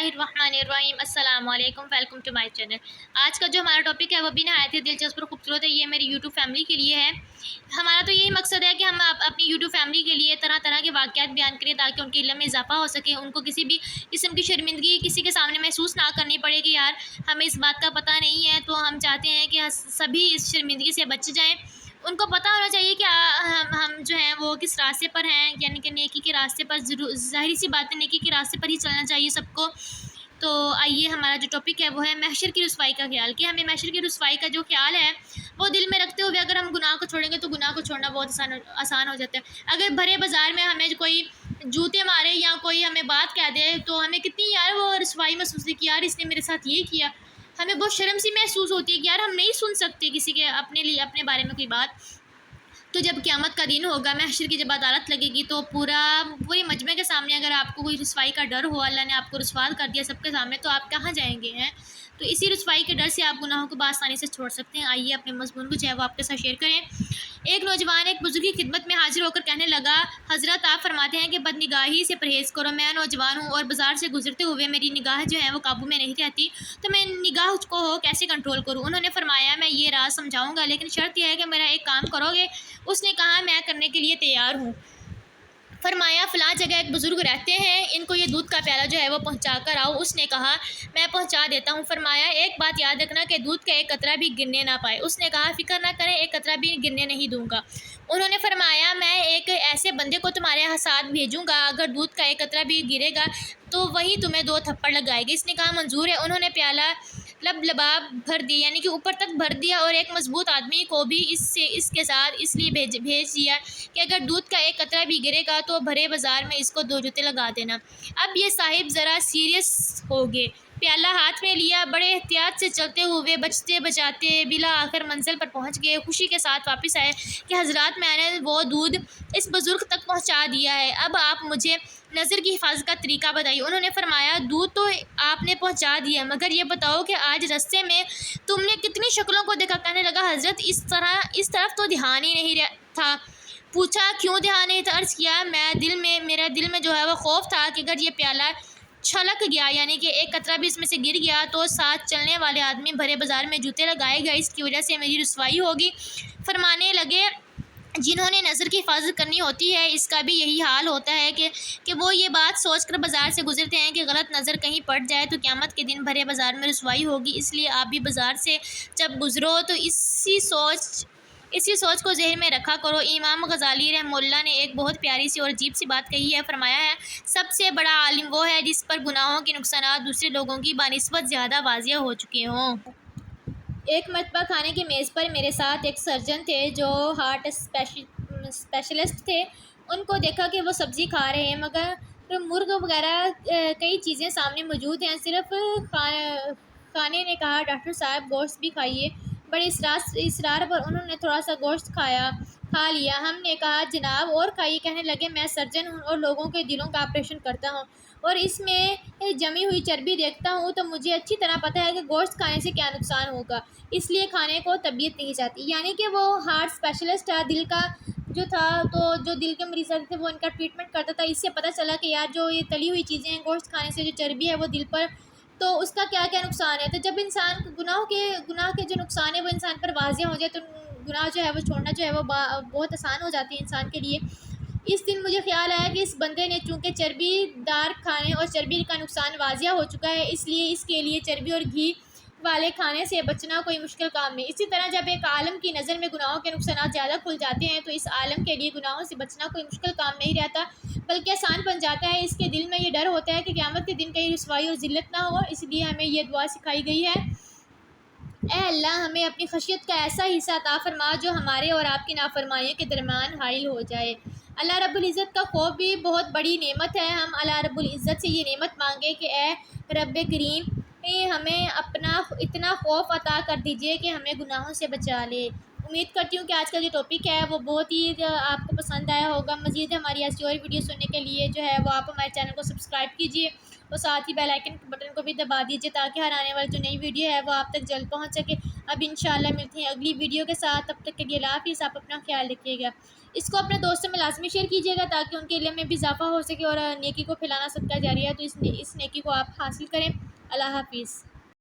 الرحمن الرحیم۔ السلام علیکم، ویلکم ٹو مائی چینل۔ آج کا جو ہمارا ٹاپک ہے وہ بھی نہایت ہی دلچسپ اور خوبصورت ہے۔ یہ میری یوٹیوب فیملی کے لیے ہے۔ ہمارا تو یہی مقصد ہے کہ ہم اپنی یوٹیوب فیملی کے لیے طرح طرح کے واقعات بیان کریں تاکہ ان کے علم میں اضافہ ہو سکے، ان کو کسی بھی قسم کی شرمندگی کسی کے سامنے محسوس نہ کرنی پڑے کہ یار ہمیں اس بات کا پتہ نہیں ہے۔ تو ہم چاہتے ہیں کہ سبھی اس شرمندگی سے بچ جائیں۔ ان کو پتہ ہونا چاہیے کہ ہم جو ہیں وہ کس راستے پر ہیں، یعنی کہ نیکی کے راستے پر۔ ظاہری سی بات ہے، نیکی کے راستے پر ہی چلنا چاہیے سب کو۔ تو آئیے، ہمارا جو ٹاپک ہے وہ ہے محشر کی رسوائی کا خیال، کہ ہمیں محشر کی رسوائی کا جو خیال ہے وہ دل میں رکھتے ہوئے اگر ہم گناہ کو چھوڑیں گے تو گناہ کو چھوڑنا بہت آسان ہو جاتا ہے۔ اگر بھرے بازار میں ہمیں کوئی جوتے مارے یا کوئی ہمیں بات کہہ دے تو ہمیں کتنی یار وہ رسوائی محسوس ہوتی ہے کہ یار اس نے میرے ساتھ یہ کیا۔ ہمیں بہت شرم سی محسوس ہوتی ہے کہ یار ہم نہیں سن سکتے کسی کے اپنے بارے میں کوئی بات۔ تو جب قیامت کا دن ہوگا، محشر کی جب عدالت لگے گی تو پورے مجمع کے سامنے اگر آپ کو کوئی رسوائی کا ڈر ہو، اللہ نے آپ کو رسوا کر دیا سب کے سامنے، تو آپ کہاں جائیں گے ہیں؟ تو اسی رسوائی کے ڈر سے آپ گناہوں کو بآسانی سے چھوڑ سکتے ہیں۔ آئیے اپنے مضمون کو جو ہے وہ آپ کے ساتھ شیئر کریں۔ ایک نوجوان ایک بزرگ کی خدمت میں حاضر ہو کر کہنے لگا، حضرت آپ فرماتے ہیں کہ بد نگاہی سے پرہیز کرو۔ میں نوجوان ہوں اور بازار سے گزرتے ہوئے میری نگاہ جو ہے وہ قابو میں نہیں رہتی، تو میں نگاہ کو کیسے کنٹرول کروں؟ انہوں نے فرمایا، میں یہ راز سمجھاؤں گا، لیکن شرط یہ ہے کہ میرا ایک کام کرو گے؟ اس نے کہا، میں کرنے کے لیے تیار ہوں۔ فرمایا، فلاں جگہ ایک بزرگ رہتے ہیں، ان کو یہ دودھ کا پیالہ جو ہے وہ پہنچا کر آؤ۔ اس نے کہا، میں پہنچا دیتا ہوں۔ فرمایا، ایک بات یاد رکھنا کہ دودھ کا ایک قطرہ بھی گرنے نہ پائے۔ اس نے کہا، فکر نہ کریں، ایک قطرہ بھی گرنے نہیں دوں گا۔ انہوں نے فرمایا، میں ایک ایسے بندے کو تمہارے ساتھ بھیجوں گا، اگر دودھ کا ایک قطرہ بھی گرے گا تو وہی تمہیں 2 تھپڑ لگائے گی۔ اس نے کہا، منظور ہے۔ انہوں نے پیالہ لباب بھر دیا، یعنی کہ اوپر تک بھر دیا، اور ایک مضبوط آدمی کو بھی اس کے ساتھ اس لیے بھیج دیا کہ اگر دودھ کا ایک قطرہ بھی گرے گا تو بھرے بازار میں اس کو 2 جوتے لگا دینا۔ اب یہ صاحب ذرا سیریس ہو گئے، پیالہ ہاتھ میں لیا، بڑے احتیاط سے چلتے ہوئے بچتے بچاتے بلا آخر منزل پر پہنچ گئے۔ خوشی کے ساتھ واپس آئے کہ حضرات، میں نے وہ دودھ اس بزرگ تک پہنچا دیا ہے، اب آپ مجھے نظر کی حفاظت کا طریقہ بتائیے۔ انہوں نے فرمایا، دودھ تو آپ نے پہنچا دیا، مگر یہ بتاؤ کہ آج رستے میں تم نے کتنی شکلوں کو دیکھا؟ کہنے لگا، حضرت اس طرف تو دھیان ہی نہیں تھا۔ پوچھا، کیوں دھیان نہیں تھا؟ عرض کیا، میرے دل میں جو ہے وہ خوف تھا کہ اگر یہ پیالہ چھلک گیا، یعنی کہ ایک قطرہ بھی اس میں سے گر گیا، تو ساتھ چلنے والے آدمی بھرے بازار میں جوتے لگائے گا، اس کی وجہ سے میری رسوائی ہوگی۔ فرمانے لگے، جنہوں نے نظر کی حفاظت کرنی ہوتی ہے اس کا بھی یہی حال ہوتا ہے کہ وہ یہ بات سوچ کر بازار سے گزرتے ہیں کہ غلط نظر کہیں پڑ جائے تو قیامت کے دن بھرے بازار میں رسوائی ہوگی۔ اس لیے آپ بھی بازار سے جب گزرو تو اسی سوچ کو ذہن میں رکھا کرو۔ امام غزالی رحمہ اللہ نے ایک بہت پیاری سی اور عجیب سی بات کہی ہے۔ فرمایا ہے، سب سے بڑا عالم وہ ہے جس پر گناہوں کے نقصانات دوسرے لوگوں کی بنسبت زیادہ واضح ہو چکے ہوں۔ ایک مرتبہ کھانے کی میز پر میرے ساتھ ایک سرجن تھے جو ہارٹ اسپیشلسٹ تھے۔ ان کو دیکھا کہ وہ سبزی کھا رہے ہیں، مگر مرغ وغیرہ کئی چیزیں سامنے موجود ہیں۔ صرف کھانے نے کہا، ڈاکٹر صاحب گوشت بھی کھائیے۔ بڑے اصرار پر انہوں نے تھوڑا سا گوشت کھا لیا۔ ہم نے کہا، جناب اور کھائیے۔ کہنے لگے، میں سرجن ہوں اور لوگوں کے دلوں کا آپریشن کرتا ہوں، اور اس میں جمی ہوئی چربی دیکھتا ہوں، تو مجھے اچھی طرح پتہ ہے کہ گوشت کھانے سے کیا نقصان ہوگا، اس لیے کھانے کو طبیعت نہیں چاہتی۔ یعنی کہ وہ ہارٹ اسپیشلسٹ تھا، دل کا جو تھا، تو جو دل کے مریض تھے وہ ان کا ٹریٹمنٹ کرتا تھا۔ اس سے پتہ چلا کہ یار جو یہ تلی ہوئی چیزیں ہیں، گوشت کھانے سے جو چربی ہے وہ دل پر، تو اس کا کیا کیا نقصان ہے۔ تو جب انسان گناہ کے جو نقصان ہے وہ انسان پر واضح ہو جائے تو گناہ جو ہے وہ چھوڑنا جو ہے وہ بہت آسان ہو جاتی ہے انسان کے لیے۔ اس دن مجھے خیال آیا کہ اس بندے نے چونکہ چربی دار کھانے اور چربی کا نقصان واضح ہو چکا ہے، اس لیے اس کے لیے چربی اور گھی والے کھانے سے بچنا کوئی مشکل کام نہیں۔ اسی طرح جب ایک عالم کی نظر میں گناہوں کے نقصانات زیادہ کھل جاتے ہیں تو اس عالم کے لیے گناہوں سے بچنا کوئی مشکل کام نہیں رہتا، بلکہ آسان بن جاتا ہے۔ اس کے دل میں یہ ڈر ہوتا ہے کہ قیامت کے دن کہیں رسوائی اور ذلت نہ ہو، اس لیے ہمیں یہ دعا سکھائی گئی ہے، اے اللہ ہمیں اپنی خشیت کا ایسا حصہ عطا فرما جو ہمارے اور آپ کی نافرمانیوں کے درمیان حائل ہو جائے۔ اللہ رب العزت کا خوف بھی بہت بڑی نعمت ہے۔ ہم اللہ رب العزت سے یہ نعمت مانگے کہ اے رب کریم، ہمیں اپنا اتنا خوف عطا کر دیجئے کہ ہمیں گناہوں سے بچا لے۔ امید کرتی ہوں کہ آج کا جو ٹاپک ہے وہ بہت ہی آپ کو پسند آیا ہوگا. مزید ہماری ایسی اور ویڈیو سننے کے لیے جو ہے وہ آپ ہمارے چینل کو سبسکرائب کیجیے اور ساتھ ہی بیل آئکن بٹن کو بھی دبا دیجیے تاکہ ہر آنے والی جو نئی ویڈیو ہے وہ آپ تک جلد پہنچ سکے. اب انشاءاللہ ملتے ہیں اگلی ویڈیو کے ساتھ. تب تک کے لیے اللہ حافظ. آپ اپنا خیال رکھیے گا. اس کو اپنے دوستوں میں لازمی شیئر کیجیے گا تاکہ ان کے علم میں بھی اضافہ ہو سکے اور نیکی کو پھیلانا صدقہ جاریہ ہے تو اس نیکی کو آپ حاصل کریں. اللہ حافظ.